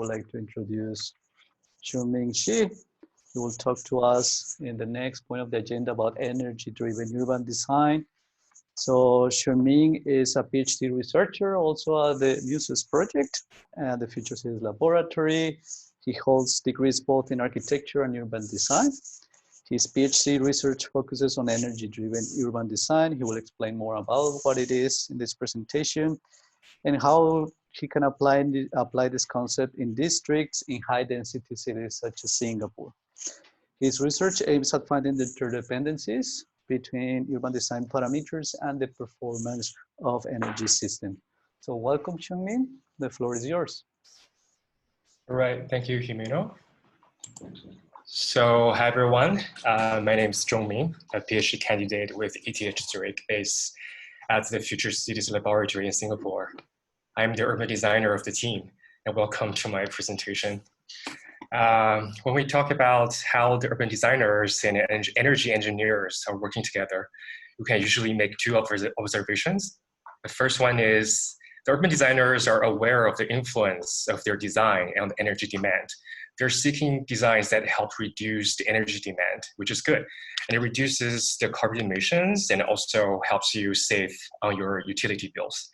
would like to introduce Zhongming. He will talk to us in the next point of the agenda about energy-driven urban design. So Zhongming is a PhD researcher, also at the MuSES project and the Future Cities Laboratory. He holds degrees both in architecture and urban design. His PhD research focuses on energy-driven urban design. He will explain more about what it is in this presentation and how he can apply this concept in districts in high-density cities such as Singapore. His research aims at finding the interdependencies between urban design parameters and the performance of energy system. So welcome, Zhongming. The floor is yours. All right, thank you, Jimeno. So hi, everyone. My name is Zhongming, a PhD candidate with ETH Zurich based at the Future Cities Laboratory in Singapore. I'm the urban designer of the team, and welcome to my presentation. When we talk about how the urban designers and energy engineers are working together, we can usually make two observations. The first one is the urban designers are aware of the influence of their design on energy demand. They're seeking designs that help reduce the energy demand, which is good. And it reduces the carbon emissions and also helps you save on your utility bills.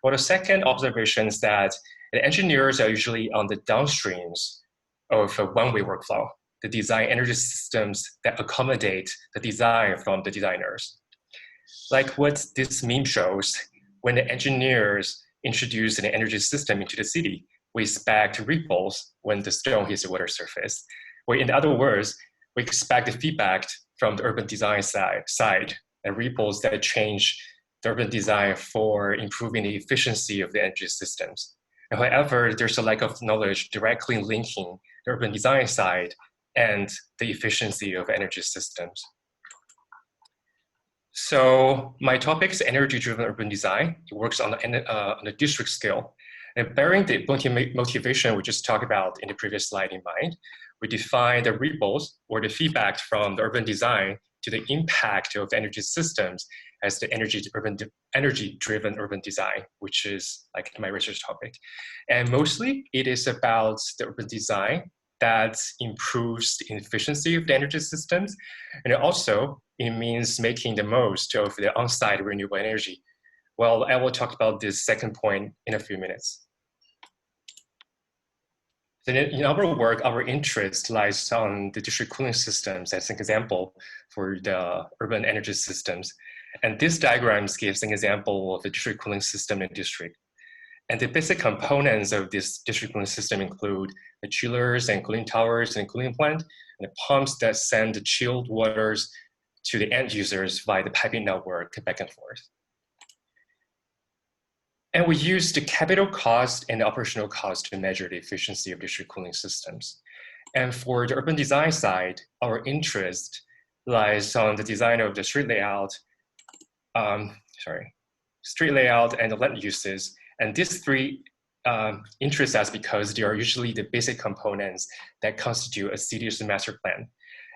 Well, the second observation is that the engineers are usually on the downstreams of a one-way workflow, the design energy systems that accommodate the design from the designers. Like what this meme shows, when the engineers introduce an energy system into the city, we expect ripples when the stone hits the water surface. Or in other words, we expect the feedback from the urban design side and ripples that change the urban design for improving the efficiency of the energy systems. However, there's a lack of knowledge directly linking the urban design side and the efficiency of energy systems. So my topic is energy-driven urban design. It works on a district scale. And bearing the motivation we just talked about in the previous slide in mind, we define the ripples or the feedback from the urban design to the impact of energy systems as the energy-driven urban design, which is like my research topic. And mostly it is about the urban design that improves the efficiency of the energy systems. And also it means making the most of the on-site renewable energy. Well, I will talk about this second point in a few minutes. So in our work, our interest lies on the district cooling systems as an example for the urban energy systems. And this diagram gives an example of the district cooling system in district. And the basic components of this district cooling system include the chillers and cooling towers and cooling plant, and the pumps that send the chilled waters to the end users via the piping network back and forth. And we use the capital cost and the operational cost to measure the efficiency of district cooling systems. And for the urban design side, our interest lies on the design of the street layout, street layout and the land uses. And these three interest us because they are usually the basic components that constitute a city's master plan.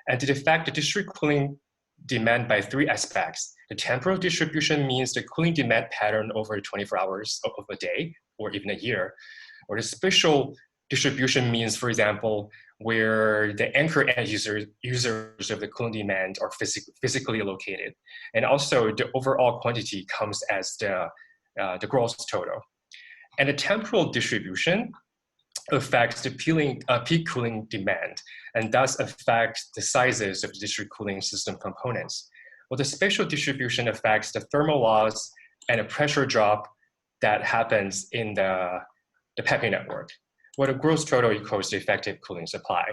And to affect the district cooling demand by three aspects. The temporal distribution means the cooling demand pattern over 24 hours of a day or even a year. Or the spatial distribution means, for example, where the anchor end users of the cooling demand are physically located. And also the overall quantity comes as the gross total. And the temporal distribution affects the peak cooling demand and thus affect the sizes of the district cooling system components. Well, the spatial distribution affects the thermal loss and a pressure drop that happens in the piping network, where the gross total equals the effective cooling supply.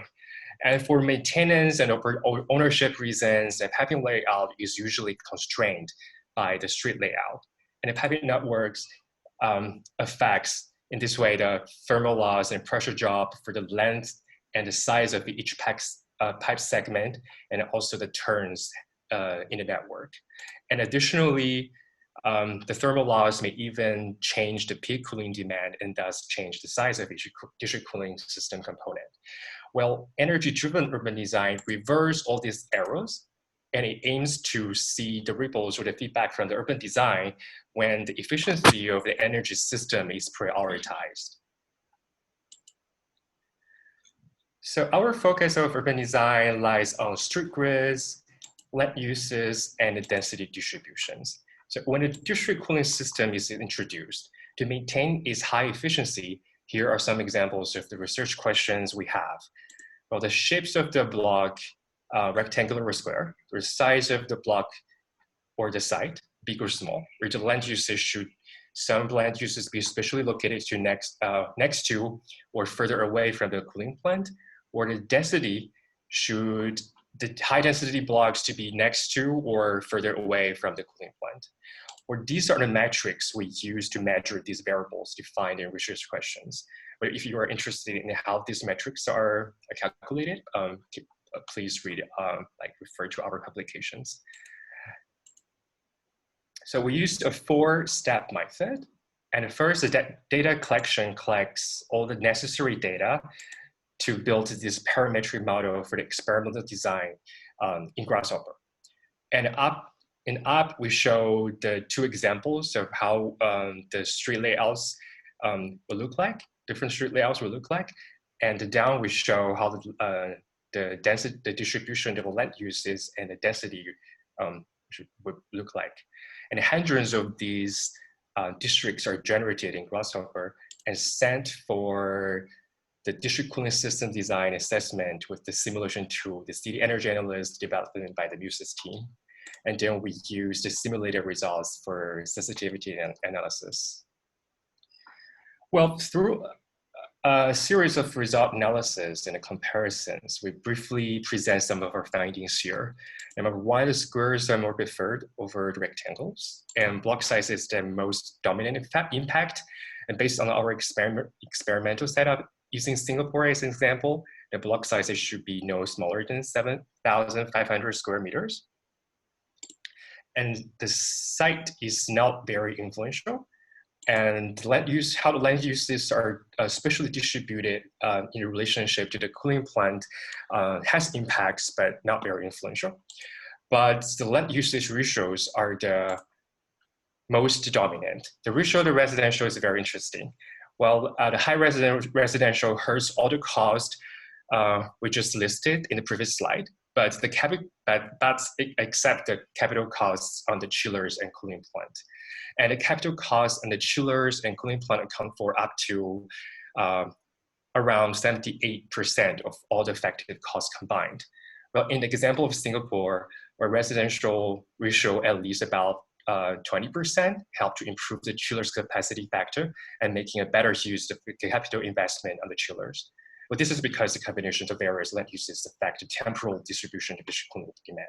And for maintenance and ownership reasons, the piping layout is usually constrained by the street layout. And the piping networks affects in this way the thermal loss and pressure drop for the length and the size of each pipe segment, and also the turns in the network. And additionally, the thermal loss may even change the peak cooling demand and thus change the size of each district cooling system component. Well, energy-driven urban design reverses all these errors, and it aims to see the ripples or the feedback from the urban design when the efficiency of the energy system is prioritized. So our focus of urban design lies on street grids, land uses, and the density distributions. So when a district cooling system is introduced, to maintain its high efficiency, here are some examples of the research questions we have. Well, the shapes of the block, rectangular or square, the size of the block or the site, big or small, or the land uses should some land uses be spatially located to next to or further away from the cooling plant, or the density should the high density blocks to be next to or further away from the cooling plant. Or these are the metrics we use to measure these variables defined in research questions. But if you are interested in how these metrics are calculated, please read, refer to our publications. So we used a 4-step method. And first, the data collection collects all the necessary data to build this parametric model for the experimental design in Grasshopper. And up, we show the 2 examples of how the street layouts will look like, different street layouts will look like. And down, we show how the density, the distribution of the land uses and the density would look like. And hundreds of these districts are generated in Grasshopper and sent for the district cooling system design assessment with the simulation tool, the city energy analyst developed by the MuSES team. And then we use the simulated results for sensitivity analysis. Well, through a series of result analysis and comparisons, we briefly present some of our findings here. Number 1, the squares are more preferred over the rectangles, and block size is the most dominant impact. And based on our experimental setup, using Singapore as an example, the block sizes should be no smaller than 7,500 square meters. And the site is not very influential. And how the land uses are spatially distributed in relationship to the cooling plant has impacts, but not very influential. But the land usage ratios are the most dominant. The ratio of the residential is very interesting. Well, the high residential hurts all the cost we just listed in the previous slide, but except the capital costs on the chillers and cooling plant. And the capital costs on the chillers and cooling plant account for up to around 78% of all the effective costs combined. Well, in the example of Singapore, where residential ratio at least about 20% help to improve the chiller's capacity factor and making a better use of the capital investment on the chillers. But this is because the combinations of various land uses affect the temporal distribution of the cooling demand.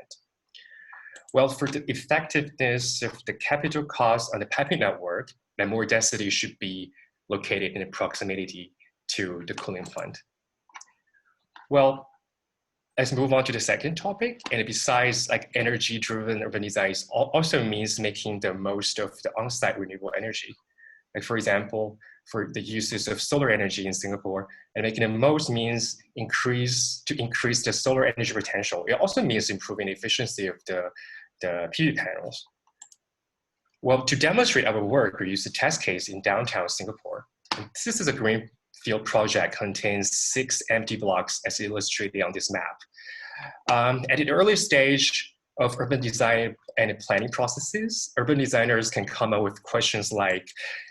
Well, for the effectiveness of the capital cost on the piping network, then more density should be located in proximity to the cooling plant. Well, let's move on to the second topic. And besides energy-driven urban design, also means making the most of the on-site renewable energy. Like for example, for the uses of solar energy in Singapore, and making the most means increase the solar energy potential. It also means improving the efficiency of the PV panels. Well, to demonstrate our work, we use a test case in downtown Singapore. And this is a greenfield project, contains 6 empty blocks as illustrated on this map. At the early stage of urban design and planning processes, urban designers can come up with questions like,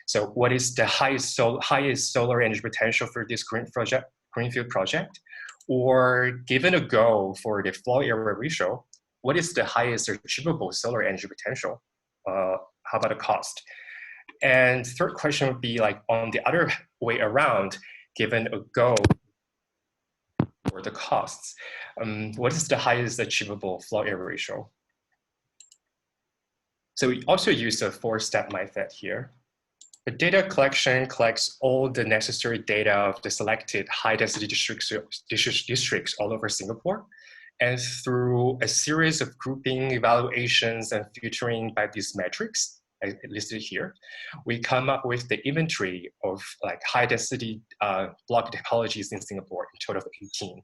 so what is the highest solar energy potential for this greenfield project? Or given a goal for the floor area ratio, what is the highest achievable solar energy potential? How about the cost? And third question would be like on the other way around, given a goal for the costs, what is the highest achievable floor area ratio? So we also use a 4-step method here. The data collection collects all the necessary data of the selected high-density districts all over Singapore. And through a series of grouping, evaluations, and filtering by these metrics, listed here, we come up with the inventory of high-density block topologies in Singapore, a total of 18.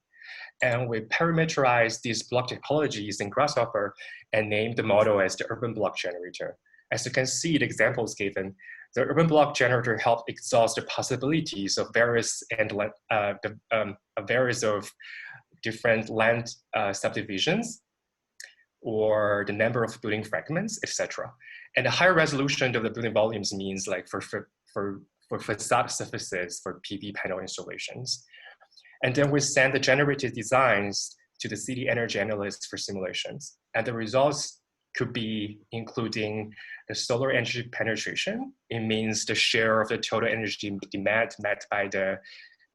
And we parameterize these block topologies in Grasshopper and name the model as the urban block generator. As you can see, the examples given, The urban block generator helped exhaust the possibilities of various different land subdivisions, or the number of building fragments, etc. And the higher resolution of the building volumes means like for facade surfaces for PV panel installations. And then we send the generated designs to the city energy analyst for simulations. And the results could be including the solar energy penetration. It means the share of the total energy demand met by the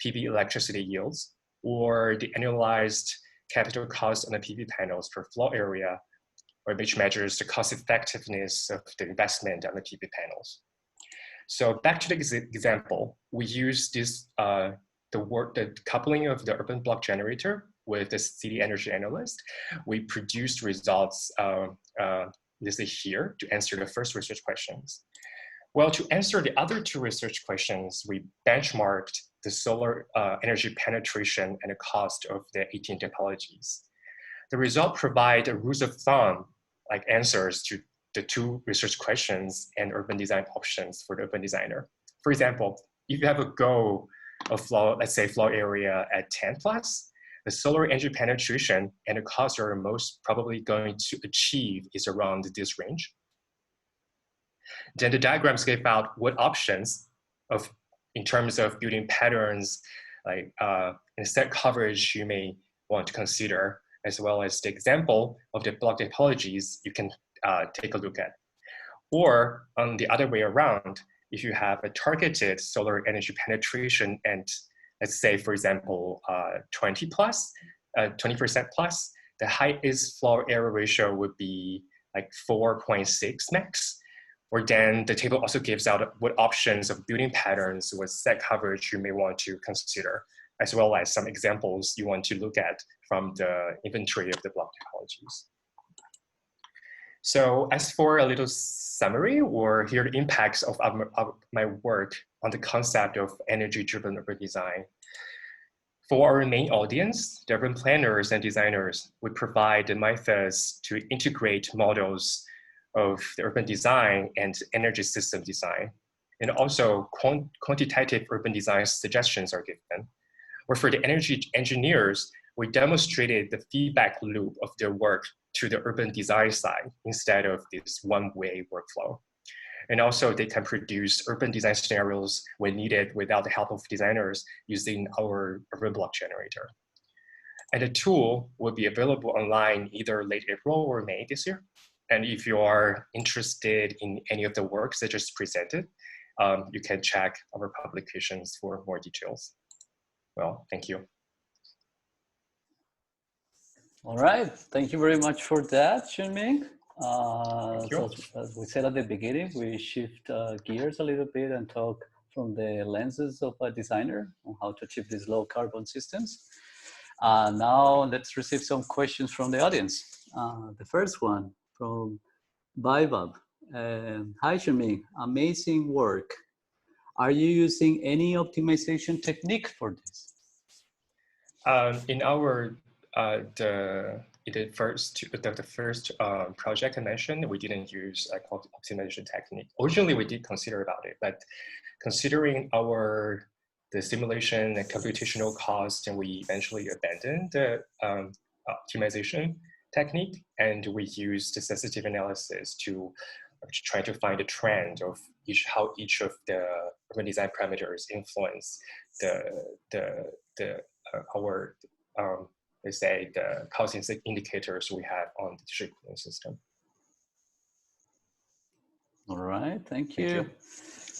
PV electricity yields, or the annualized capital cost on the PV panels per floor area, or which measures the cost effectiveness of the investment on the PV panels. So back to the example, we use this the coupling of the urban block generator with the city energy analyst. We produced results listed here to answer the first research questions. Well, to answer the other two research questions, we benchmarked the solar energy penetration and the cost of the 18 topologies. The result provide rules of thumb, like answers to the two research questions and urban design options for the urban designer. For example, if you have a goal of floor, let's say floor area at 10 plus, the solar energy penetration and the cost you're most probably going to achieve is around this range. Then the diagrams gave out what options in terms of building patterns, like and set coverage you may want to consider, as well as the example of the block topologies you can take a look at. Or on the other way around, if you have a targeted solar energy penetration and let's say, for example, 20% plus, the highest floor area ratio would be like 4.6 max. Or then the table also gives out what options of building patterns with set coverage you may want to consider, as well as some examples you want to look at from the inventory of the block topologies. So as for a little summary, or here are the impacts of my work on the concept of energy-driven urban design. For our main audience, the urban planners and designers, we provide the methods to integrate models of the urban design and energy system design. And also quantitative urban design suggestions are given. Or for the energy engineers, we demonstrated the feedback loop of their work to the urban design side instead of this one-way workflow. And also they can produce urban design scenarios when needed without the help of designers using our urban block generator. And the tool will be available online either late April or May this year. And if you are interested in any of the works that just presented, you can check our publications for more details. Well, thank you. All right, thank you very much for that, Zhongming. So as we said at the beginning, we shift gears a little bit and talk from the lenses of a designer on how to achieve these low carbon systems. Now let's receive some questions from the audience. The first one from Vaibhav. Hi, Zhongming, amazing work. Are you using any optimization technique for this? In our the first project I mentioned, we didn't use like optimization technique. Originally, we did consider about it, but considering the simulation and computational cost, and we eventually abandoned the optimization technique, and we used the sensitive analysis to try to find a trend of how each of the urban design parameters influence let's say the cost indicators we have on the district cooling system. All right, thank you.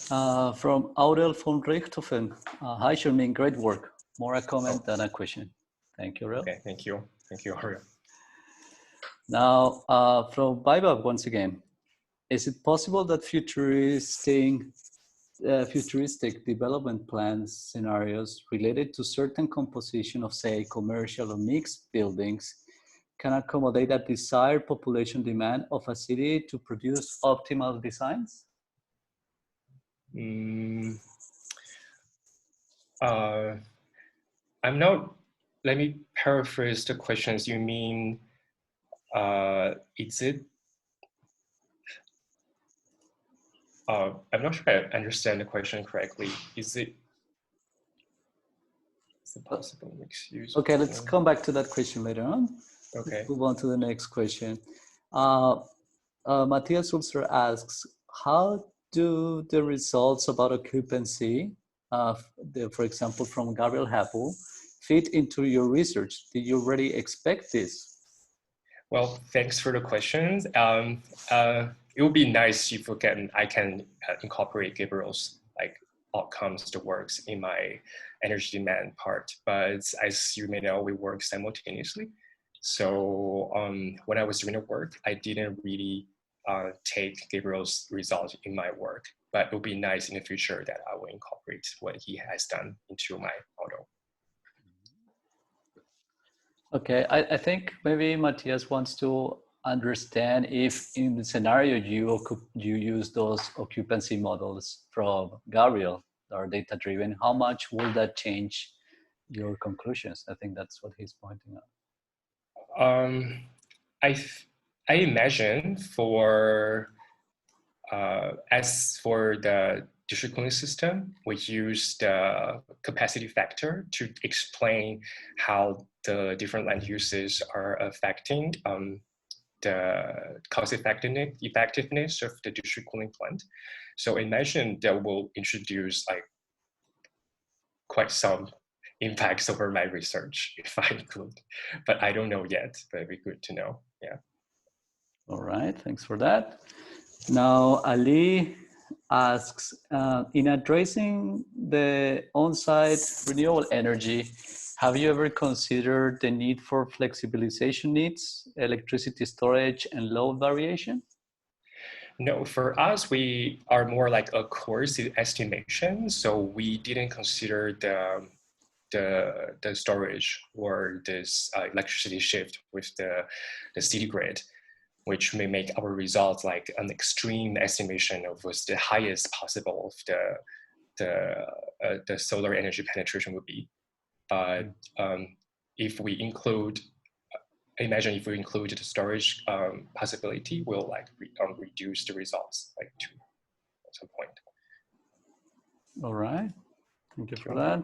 From Aurel von Richthofen. Hi, Zhongming, great work. More a comment than a question. Thank you, Aurel. Okay, thank you. Thank you, Aurel. Now, from Vaibhav once again, is it possible that futuristic development plans scenarios related to certain composition of, say, commercial or mixed buildings can accommodate a desired population demand of a city to produce optimal designs? Let me paraphrase the questions. You mean, is it? I'm not sure I understand the question correctly. Is it possible mixed use? Okay, let's come back to that question later on. Okay. Let's move on to the next question. Matthias Ulster asks, how do the results about occupancy, for example, from Gabriel Happel, fit into your research? Did you already expect this? Well, thanks for the questions. It would be nice if I can incorporate Gabriel's outcomes to works in my energy demand part, but as you may know, we work simultaneously. So when I was doing the work, I didn't really take Gabriel's result in my work, but it would be nice in the future that I will incorporate what he has done into my model. Okay, I think maybe Matthias wants to understand if in the scenario you use those occupancy models from Gabriel or data-driven, how much will that change your conclusions? I think that's what he's pointing out. I imagine as for the district cooling system, we use the capacity factor to explain how the different land uses are affecting the cost effectiveness of the district cooling plant. So imagine that will introduce quite some impacts over my research if I include, but I don't know yet, but it'd be good to know, yeah. All right, thanks for that. Now, Ali asks, in addressing the on-site renewable energy, have you ever considered the need for flexibilization needs, electricity storage, and load variation? No, for us, we are more like a coarse estimation. So we didn't consider the storage or this electricity shift with the city grid, which may make our results like an extreme estimation of what's the highest possible of the solar energy penetration would be. But if we include, imagine if we include the storage possibility, we'll reduce the results to some point. All right, thank you for that.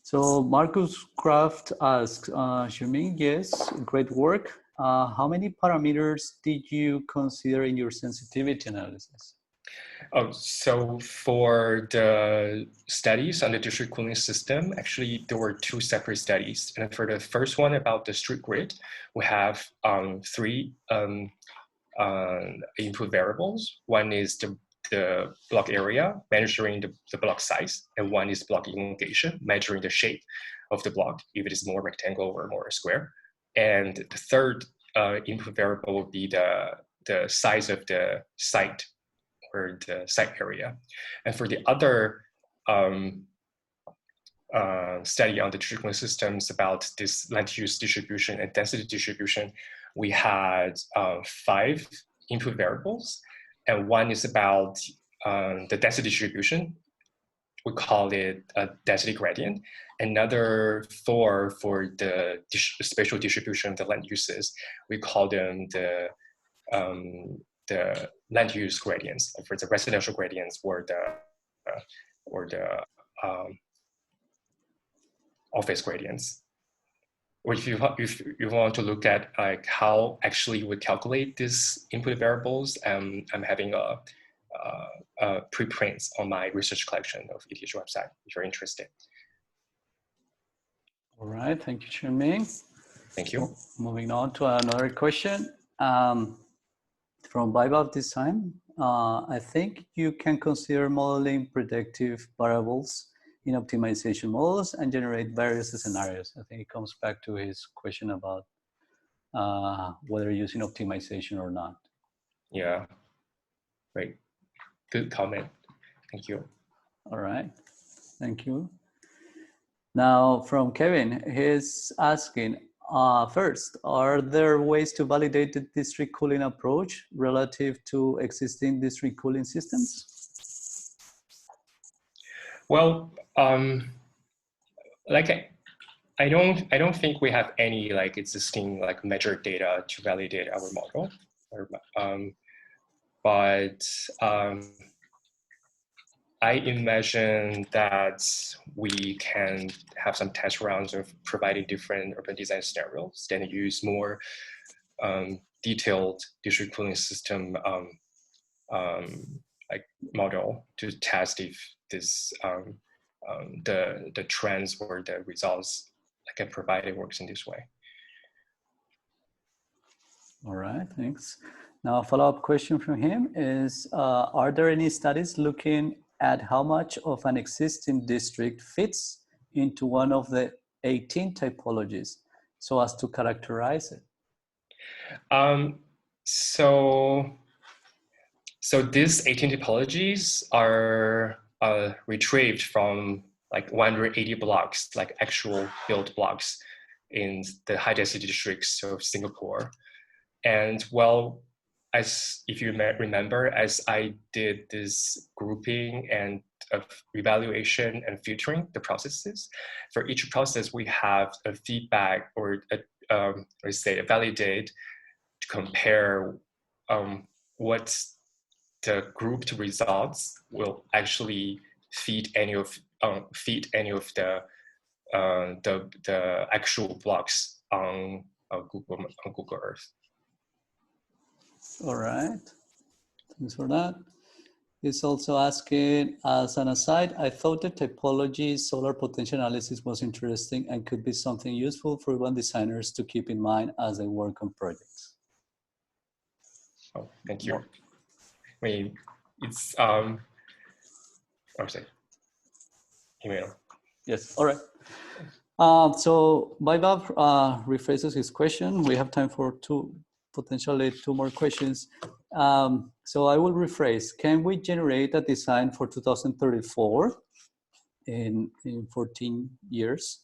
So Marcus Kraft asks, Zhongming, yes, great work. How many parameters did you consider in your sensitivity analysis? Oh, so for the studies on the district cooling system, actually there were two separate studies. And for the first one about the street grid, we have three input variables. One is the block area, measuring the block size, and one is block elongation, measuring the shape of the block, if it is more rectangle or more square. And the third input variable would be the size of the site or the site area. And for the other study on the district cooling systems about this land use distribution and density distribution, we had 5 input variables, and one is about the density distribution. We call it a density gradient. Another 4 for the spatial distribution of the land uses. We call them the land use gradients, for the residential gradients or the office gradients. Or if you want to look at how actually we calculate these input variables, I'm having a preprints on my research collection of ETH website if you're interested. All right, thank you, Zhongming. Thank you. Moving on to another question from Vibe Design. I think you can consider modeling predictive variables in optimization models and generate various scenarios. I think it comes back to his question about whether using optimization or not. Yeah, great. Good comment. Thank you. All right, thank you. Now from Kevin, he's asking, first, are there ways to validate the district cooling approach relative to existing district cooling systems? Well, I don't think we have any existing measured data to validate our model, but I imagine that we can have some test rounds of providing different urban design scenarios, then use more detailed district cooling system like model to test if this the trends or the results I can provide it works in this way. All right, thanks. Now, a follow-up question from him is, are there any studies looking at how much of an existing district fits into one of the 18 typologies so as to characterize it? So these 18 typologies are retrieved from like 180 blocks, like actual built blocks in the high density districts of Singapore. And well, as if you remember, as I did this grouping and of evaluation and filtering the processes, for each process we have a feedback or let's say a validate to compare what the grouped results will actually feed any of the actual blocks on Google Earth. All right, thanks for that. He's also asking, as an aside, I thought the typology solar potential analysis was interesting and could be something useful for urban designers to keep in mind as they work on projects. Oh, thank you. I mean, it's oh, sorry. Email. Yes, all right. So Vaibhav rephrases his question. We have time for potentially two more questions. So I will rephrase. Can we generate a design for 2034 in 14 years?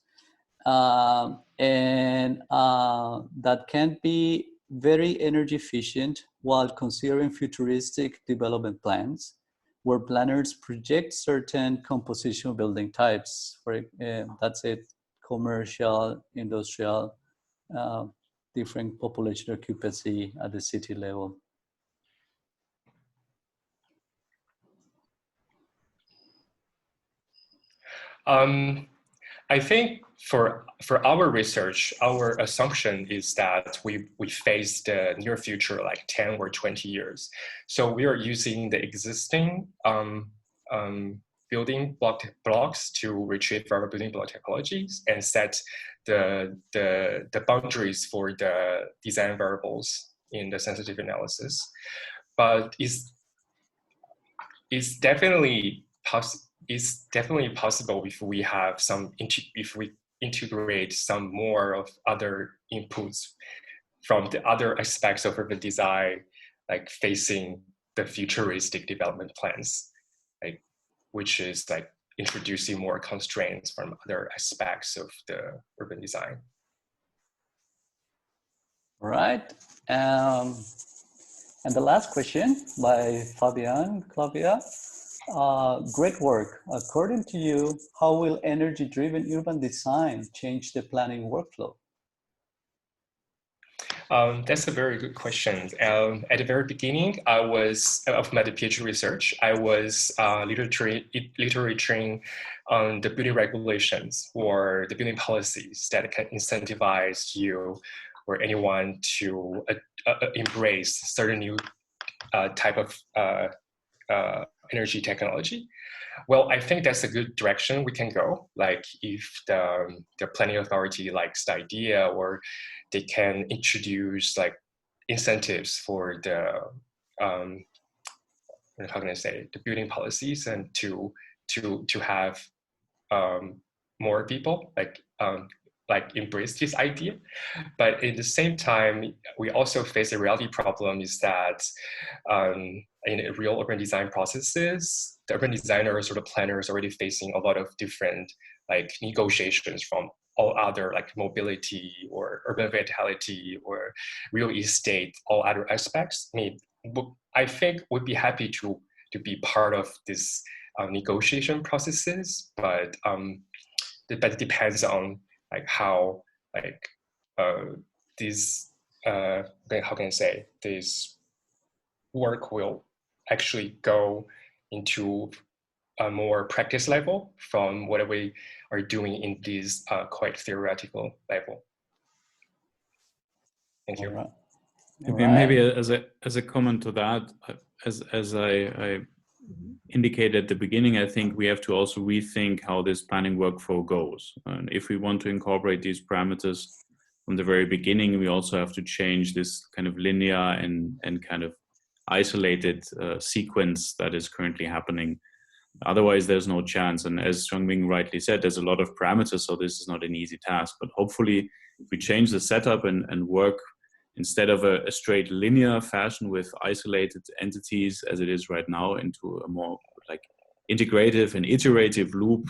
And that can be very energy efficient while considering futuristic development plans, where planners project certain composition building types. For that's it, commercial, industrial, different population occupancy at the city level. I think for our research, our assumption is that we face the near future, like 10 or 20 years. So we are using the existing building blocks to retrieve our building block typologies and set the boundaries for the design variables in the sensitive analysis. But it's definitely possible. It's definitely possible if we have if we integrate some more of other inputs from the other aspects of urban design, like facing the futuristic development plans, like which is like introducing more constraints from other aspects of the urban design. All right. And the last question by Fabian Clavia. Great work. According to you, how will energy-driven urban design change the planning workflow? That's a very good question. At the very beginning, I was of my PhD research. I was literaturing on the building regulations or the building policies that can incentivize you or anyone to embrace certain new type of energy technology. Well, I think that's a good direction we can go. Like if the planning authority likes the idea, or they can introduce like incentives for the how can I say, the building policies, and to have more people like embrace this idea. But at the same time, we also face a reality problem is that in real urban design processes, the urban designers or the planners are already facing a lot of different like negotiations from all other like mobility or urban vitality or real estate, all other aspects. I think we'd be happy to be part of this negotiation processes, but it depends on like how like this how can I say, this work will actually go into a more practice level from what we are doing in this quite theoretical level. Thank you. All right. Maybe as a comment to that, as I indicated at the beginning, I think we have to also rethink how this planning workflow goes. And if we want to incorporate these parameters from the very beginning, we also have to change this kind of linear and kind of isolated sequence that is currently happening. Otherwise, there's no chance. And as Zhongming rightly said, there's a lot of parameters, so this is not an easy task. But hopefully, if we change the setup and work instead of a straight linear fashion with isolated entities as it is right now into a more like integrative and iterative loop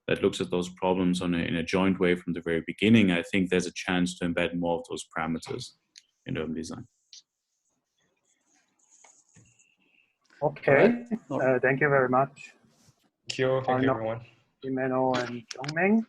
that looks at those problems in a joint way from the very beginning, I think there's a chance to embed more of those parameters in urban design. Okay, thank you very much. Thank you, everyone. Imeno and Zhongming.